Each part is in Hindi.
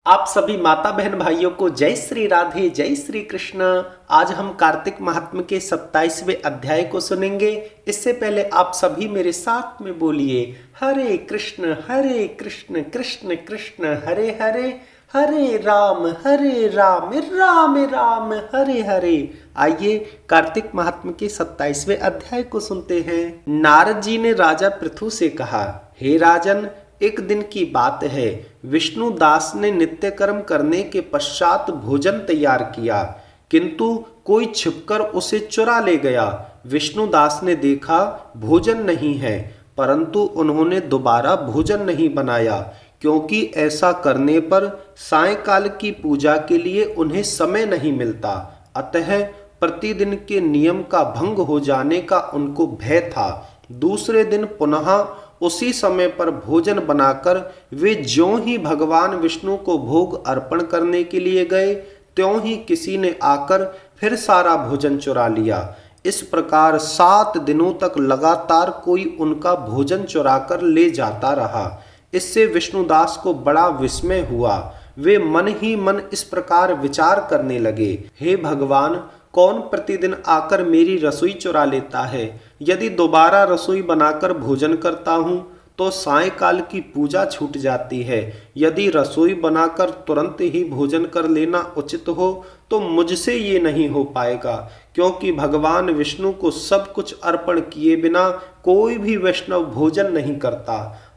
आप सभी माता बहन भाइयों को जय श्री राधे, जय श्री कृष्ण। आज हम कार्तिक महात्म्य के 27वें अध्याय को सुनेंगे। इससे पहले आप सभी मेरे साथ में बोलिए हरे कृष्ण कृष्ण कृष्ण हरे हरे, हरे राम राम राम हरे हरे। आइए कार्तिक महात्म्य के 27वें अध्याय को सुनते हैं। नारद जी ने राजा पृथु से कहा, हे राजन, एक दिन की बात है, विष्णु दास ने नित्य कर्म करने के पश्चात भोजन तैयार किया, किंतु कोई छिपकर उसे चुरा ले गया। विष्णु दास ने देखा भोजन नहीं है, परंतु उन्होंने दोबारा भोजन नहीं बनाया, क्योंकि ऐसा करने पर सायंकाल की पूजा के लिए उन्हें समय नहीं मिलता। अतः प्रतिदिन के नियम का भंग हो जाने का उनको भय था। दूसरे दिन पुनः उसी समय पर भोजन बनाकर वे ज्यों ही भगवान विष्णु को भोग अर्पण करने के लिए गए, त्यों ही किसी ने आकर फिर सारा भोजन चुरा लिया। इस प्रकार 7 दिनों तक लगातार कोई उनका भोजन चुराकर ले जाता रहा। इससे विष्णुदास को बड़ा विस्मय हुआ। वे मन ही मन इस प्रकार विचार करने लगे, हे भगवान, कौन प्रतिदिन आकर मेरी रसोई चुरा लेता है? यदि दोबारा रसोई बनाकर भोजन करता हूँ तो सायंकाल की पूजा छूट जाती है। यदि रसोई बनाकर तुरंत ही भोजन कर लेना उचित हो तो मुझसे ये नहीं हो पाएगा, क्योंकि भगवान विष्णु को सब कुछ अर्पण किए बिना कोई भी वैष्णव भोजन नहीं करता।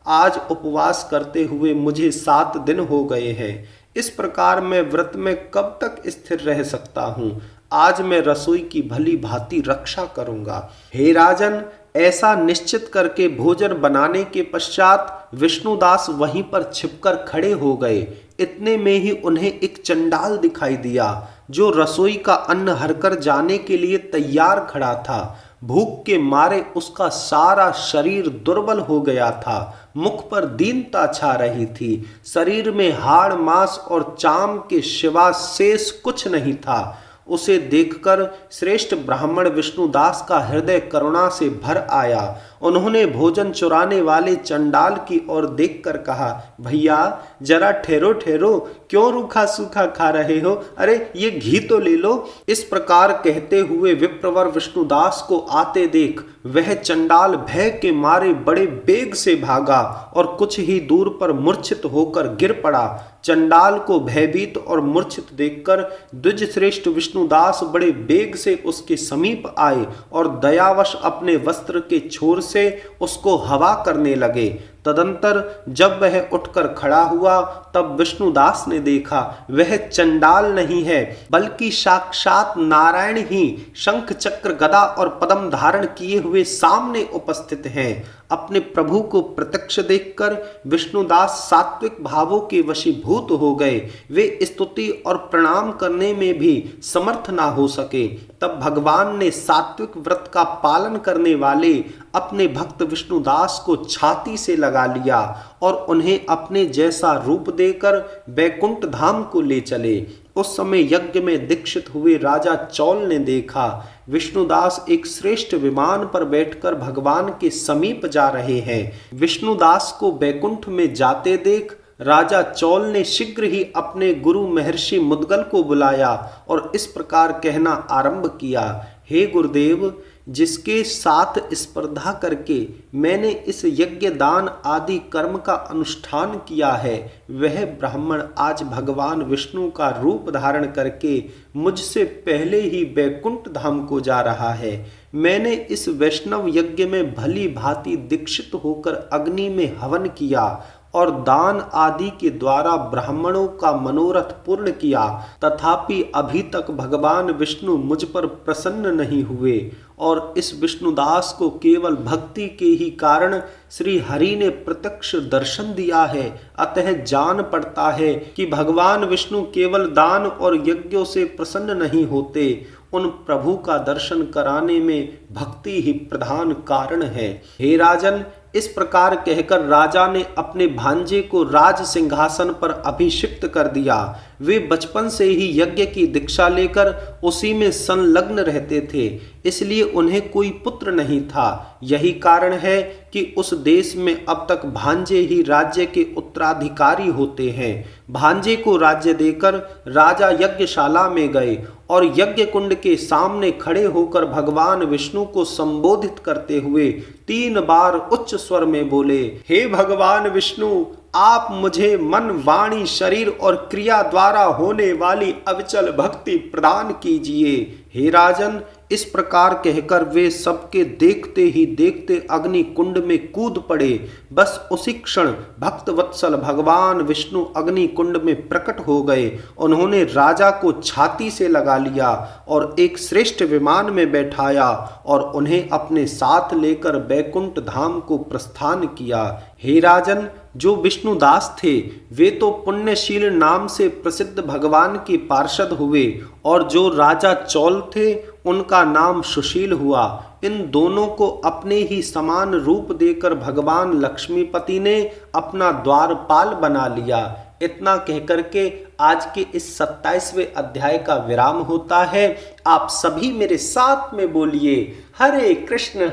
आज उपवास करते हुए मुझे 7 दिन हो गए हैं। इस प्रकार मैं व्रत में कब तक स्थिर रह सकता हूँ? आज मैं रसोई की भली भांति रक्षा करूंगा। हे राजन, ऐसा निश्चित करके भोजन बनाने के पश्चात विष्णुदास वहीं पर छिपकर खड़े हो गए। इतने में ही उन्हें एक चंडाल दिखाई दिया, जो रसोई का अन्न हरकर जाने के लिए तैयार खड़ा था। भूख के मारे उसका सारा शरीर दुर्बल हो गया था। मुख पर दीनता छा रही थी। शरीर में हाड़ मांस और चाम के सिवा शेष कुछ नहीं था। उसे देखकर श्रेष्ठ ब्राह्मण विष्णुदास का हृदय करुणा से भर आया। उन्होंने भोजन चुराने वाले चंडाल की ओर देखकर कहा, भैया जरा ठहरो ठहरो, क्यों रूखा सूखा खा रहे हो? अरे ये घी तो ले लो। इस प्रकार कहते हुए विप्रवर विष्णुदास को आते देख वह चंडाल भय के मारे बड़े बेग से भागा और कुछ ही दूर पर मूर्छित होकर गिर पड़ा। चंडाल को भयभीत और मूर्छित देखकर द्विज श्रेष्ठ विष्णुदास बड़े बेग से उसके समीप आए और दयावश अपने वस्त्र के छोर से उसको हवा करने लगे। तदंतर जब वह उठकर खड़ा हुआ तब विष्णुदास ने देखा वह चंडाल नहीं है, बल्कि साक्षात नारायण ही शंख चक्र गदा और पद्म धारण किए हुए सामने उपस्थित हैं। अपने प्रभु को प्रत्यक्ष देखकर विष्णुदास सात्विक भावों के वशीभूत हो गए। वे स्तुति और प्रणाम करने में भी समर्थ ना हो सके। तब भगवान ने सात्विक व्रत का पालन करने वाले अपने भक्त विष्णुदास को छाती से लगा लिया और उन्हें अपने जैसा रूप देकर बैकुंठ धाम को ले चले। उस समय यज्ञ में दीक्षित हुए राजा चौल ने देखा विष्णुदास एक श्रेष्ठ विमान पर बैठकर भगवान के समीप जा रहे हैं। विष्णुदास को बैकुंठ में जाते देख राजा चौल ने शीघ्र ही अपने गुरु महर्षि मुद्गल को बुलाया और इस प्रकार कहना आरंभ किया, हे गुरुदेव, जिसके साथ स्पर्धा करके मैंने इस यज्ञ दान आदि कर्म का अनुष्ठान किया है, वह ब्राह्मण आज भगवान विष्णु का रूप धारण करके मुझसे पहले ही बैकुंठ धाम को जा रहा है। मैंने इस वैष्णव यज्ञ में भली भांति दीक्षित होकर अग्नि में हवन किया और दान आदि के द्वारा ब्राह्मणों का मनोरथ पूर्ण किया, तथापि अभी तक भगवान विष्णु मुझ पर प्रसन्न नहीं हुए और इस विष्णुदास को केवल भक्ति के ही कारण श्री हरि ने प्रत्यक्ष दर्शन दिया है। अतः जान पड़ता है कि भगवान विष्णु केवल दान और यज्ञों से प्रसन्न नहीं होते, उन प्रभु का दर्शन कराने में भक्ति ही प्रधान कारण है। हे राजन, इस प्रकार कहकर राजा ने अपने भांजे को राज सिंहासन पर अभिषिक्त कर दिया। वे बचपन से ही यज्ञ की दीक्षा लेकर उसी में संलग्न रहते थे। इसलिए उन्हें कोई पुत्र नहीं था। यही कारण है कि उस देश में अब तक भांजे ही राज्य के उत्तराधिकारी होते हैं। भांजे को राज्य देकर राजा यज्ञशाला में गए और यज्ञ कुंड के सामने खड़े होकर भगवान विष्णु को संबोधित करते हुए 3 बार उच्च स्वर में बोले, हे भगवान विष्णु, आप मुझे मन, वाणी, शरीर और क्रिया द्वारा होने वाली अविचल भक्ति प्रदान कीजिए। हे राजन, इस प्रकार कहकर वे सबके देखते ही देखते अग्नि कुंड में कूद पड़े। बस उसी क्षण भक्त वत्सल भगवान विष्णु अग्नि कुंड में प्रकट हो गए। उन्होंने राजा को छाती से लगा लिया और एक श्रेष्ठ विमान में बैठाया और उन्हें अपने साथ लेकर बैकुंठ धाम को प्रस्थान किया। हे राजन, जो विष्णुदास थे वे तो पुण्यशील नाम से प्रसिद्ध भगवान के पार्षद हुए और जो राजा चौल थे उनका नाम सुशील हुआ। इन दोनों को अपने ही समान रूप देकर भगवान लक्ष्मीपति ने अपना द्वारपाल बना लिया। इतना कहकर के आज के इस 27वें अध्याय का विराम होता है। आप सभी मेरे साथ में बोलिए, हरे कृष्ण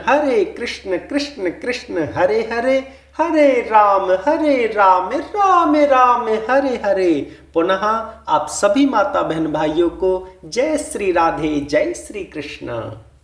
कृष्ण कृष्ण हरे हरे, हरे राम राम राम हरे हरे। पुनः आप सभी माता बहन भाइयों को जय श्री राधे, जय श्री कृष्ण।